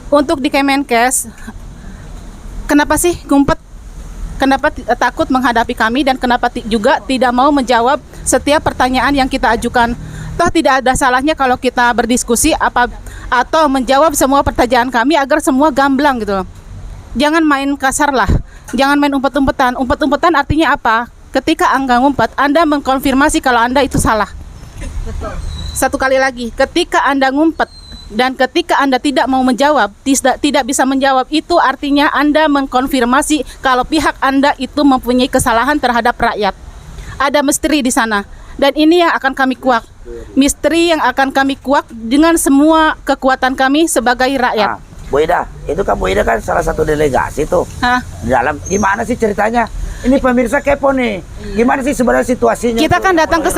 Untuk di Kemenkes, kenapa sih ngumpet? Kenapa takut menghadapi kami dan kenapa juga tidak mau menjawab setiap pertanyaan yang kita ajukan? Toh tidak ada salahnya kalau kita berdiskusi atau menjawab semua pertanyaan kami agar semua gamblang gitu loh. Jangan main kasar lah, jangan main umpet-umpetan. Umpet-umpetan artinya apa? Ketika Anda ngumpet, Anda mengkonfirmasi kalau Anda itu salah. Betul. Satu kali lagi, ketika Anda ngumpet dan ketika Anda tidak mau menjawab, tidak bisa menjawab, itu artinya Anda mengkonfirmasi kalau pihak Anda itu mempunyai kesalahan terhadap rakyat. Ada misteri di sana, dan ini yang akan kami kuak. Misteri yang akan kami kuak dengan semua kekuatan kami sebagai rakyat. Bu Ida, itu kan Bu Ida kan salah satu delegasi tuh. Di dalam, gimana sih ceritanya? Ini pemirsa kepo nih. Gimana sih sebenarnya situasinya? Kita kan datang ke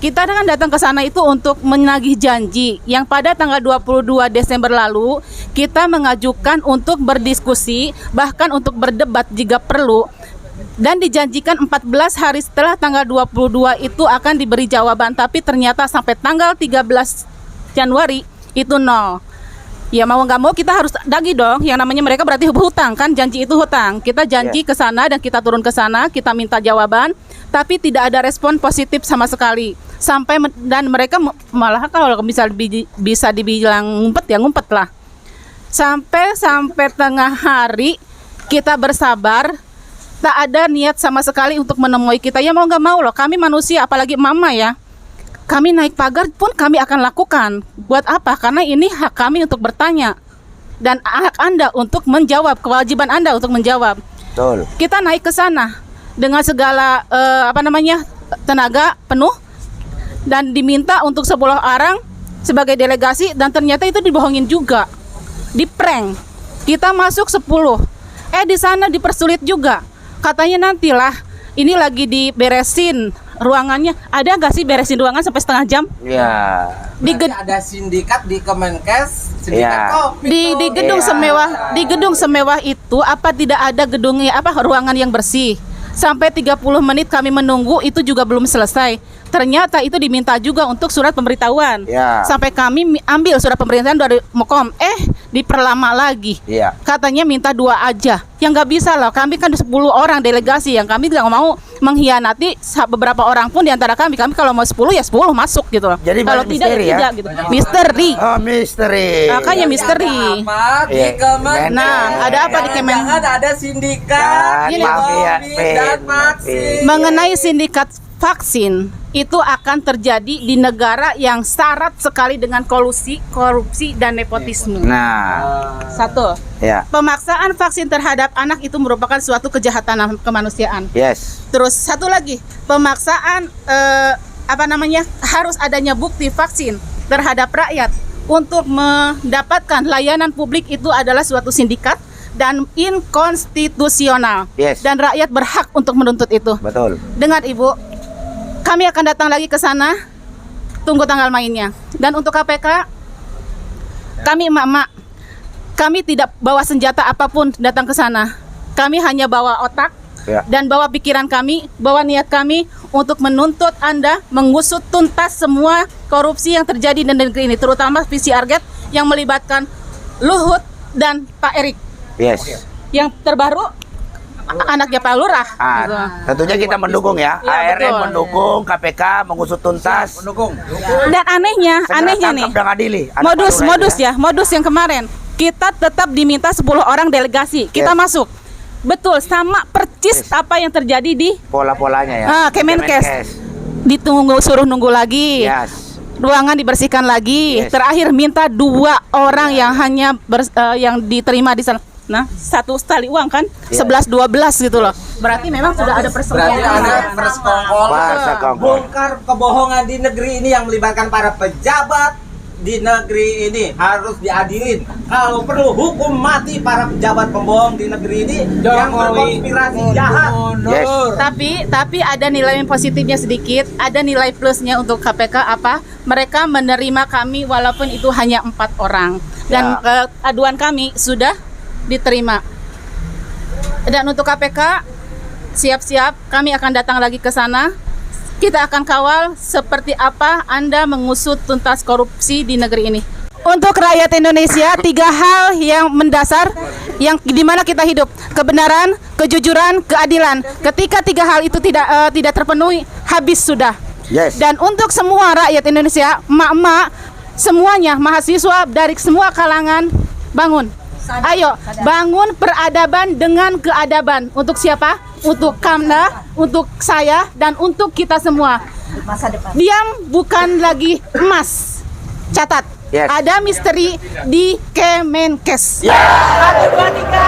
kita kan datang ke sana itu untuk menagih janji yang pada tanggal 22 Desember lalu kita mengajukan untuk berdiskusi, bahkan untuk berdebat jika perlu. Dan dijanjikan 14 hari setelah tanggal 22 itu akan diberi jawaban, tapi ternyata sampai tanggal 13 Januari itu nol. Ya mau nggak mau kita harus dagih dong, yang namanya mereka berarti hutang kan, janji itu hutang. Kita janji ke sana dan kita turun ke sana, kita minta jawaban, tapi tidak ada respon positif sama sekali. Dan mereka malah kalau bisa dibilang ngumpet ya ngumpet lah. Sampai tengah hari kita bersabar, tak ada niat sama sekali untuk menemui kita. Ya mau nggak mau loh, kami manusia, apalagi mama ya. Kami naik pagar pun kami akan lakukan. Buat apa? Karena ini hak kami untuk bertanya. Dan hak Anda untuk menjawab, kewajiban Anda untuk menjawab. Betul. Kita naik ke sana dengan segala tenaga penuh dan diminta untuk 10 orang sebagai delegasi, dan ternyata itu dibohongin juga. Di-prank. Kita masuk 10. Di sana dipersulit juga. Katanya nantilah ini lagi diberesin ruangannya. Ada nggak sih beresin ruangan sampai setengah jam? Iya. Ada sindikat di Kemenkes, sindikat kopi. Di gedung semewah, di gedung semewah itu apa tidak ada gedungnya ruangan yang bersih? Sampai 30 menit kami menunggu itu juga belum selesai. Ternyata itu diminta juga untuk surat pemberitahuan. Ya. Sampai kami ambil surat pemberitahuan dari Mokom, diperlama lagi. Ya. Katanya minta 2 aja. Yang nggak bisa loh, kami kan 10 orang delegasi, yang kami tidak mau mengkhianati beberapa orang pun di antara kami. Kami kalau mau 10 ya 10 masuk gitu loh. Jadi kalau tidak ya tidak gitu. Misteri. Oh, misteri. Makanya misteri. Apa di Kemenkes? Nah, ada apa di Kemenkes? Jangan ada sindikat, dan vaksin. Mengenai sindikat vaksin, itu akan terjadi di negara yang syarat sekali dengan kolusi, korupsi, dan nepotisme. Nah, Satu, ya. pemaksaan vaksin terhadap anak itu merupakan suatu kejahatan kemanusiaan. Yes. Terus satu lagi, pemaksaan harus adanya bukti vaksin terhadap rakyat untuk mendapatkan layanan publik itu adalah suatu sindikat dan inkonstitusional. Yes. Dan rakyat berhak untuk menuntut itu. Betul. Dengar Ibu, kami akan datang lagi ke sana, tunggu tanggal mainnya. Dan untuk KPK, kami emak-emak, kami tidak bawa senjata apapun datang ke sana. Kami hanya bawa otak dan bawa pikiran kami, bawa niat kami untuk menuntut Anda mengusut tuntas semua korupsi yang terjadi di negeri ini, terutama PCR Gate yang melibatkan Luhut dan Pak Erik. Yes. Yang terbaru anaknya Pak Lurah. Tentunya kita mendukung ya. Ya, ARN betul. mendukung, KPK mengusut tuntas. Mendukung. Dan anehnya nih, dan adili. modus yang kemarin kita tetap diminta 10 orang delegasi. Kita masuk. Betul, sama percis apa yang terjadi di pola-polanya ya. Kemenkes. Suruh nunggu lagi. Yes. Ruangan dibersihkan lagi. Yes. Terakhir minta 2 orang yang hanya yang diterima di sana. Nah, satu sekali uang kan, 11-12 gitu loh. Berarti memang sudah ada Berarti ada persekongkolan. Bongkar kebohongan di negeri ini yang melibatkan para pejabat di negeri ini harus diadilin. Kalau perlu hukum mati para pejabat pembohong di negeri ini yang berkonspirasi jahat. Yes. Tapi ada nilai positifnya sedikit, ada nilai plusnya untuk KPK apa? Mereka menerima kami walaupun itu hanya 4 orang. Dan aduan kami sudah diterima. Dan untuk KPK, siap-siap kami akan datang lagi ke sana. Kita akan kawal seperti apa Anda mengusut tuntas korupsi di negeri ini. Untuk rakyat Indonesia, 3 hal yang mendasar yang dimana kita hidup: kebenaran, kejujuran, keadilan. Ketika 3 hal itu tidak terpenuhi, habis sudah. Yes. Dan untuk semua rakyat Indonesia, emak-emak, semuanya mahasiswa dari semua kalangan, bangun. Ayo, bangun peradaban dengan keadaban. Untuk siapa? Untuk Kamla, untuk saya, dan untuk kita semua. Masa depan. Diam bukan lagi emas. Catat. Yes. Ada misteri di Kemenkes. Yeah. Satu, dua, tiga.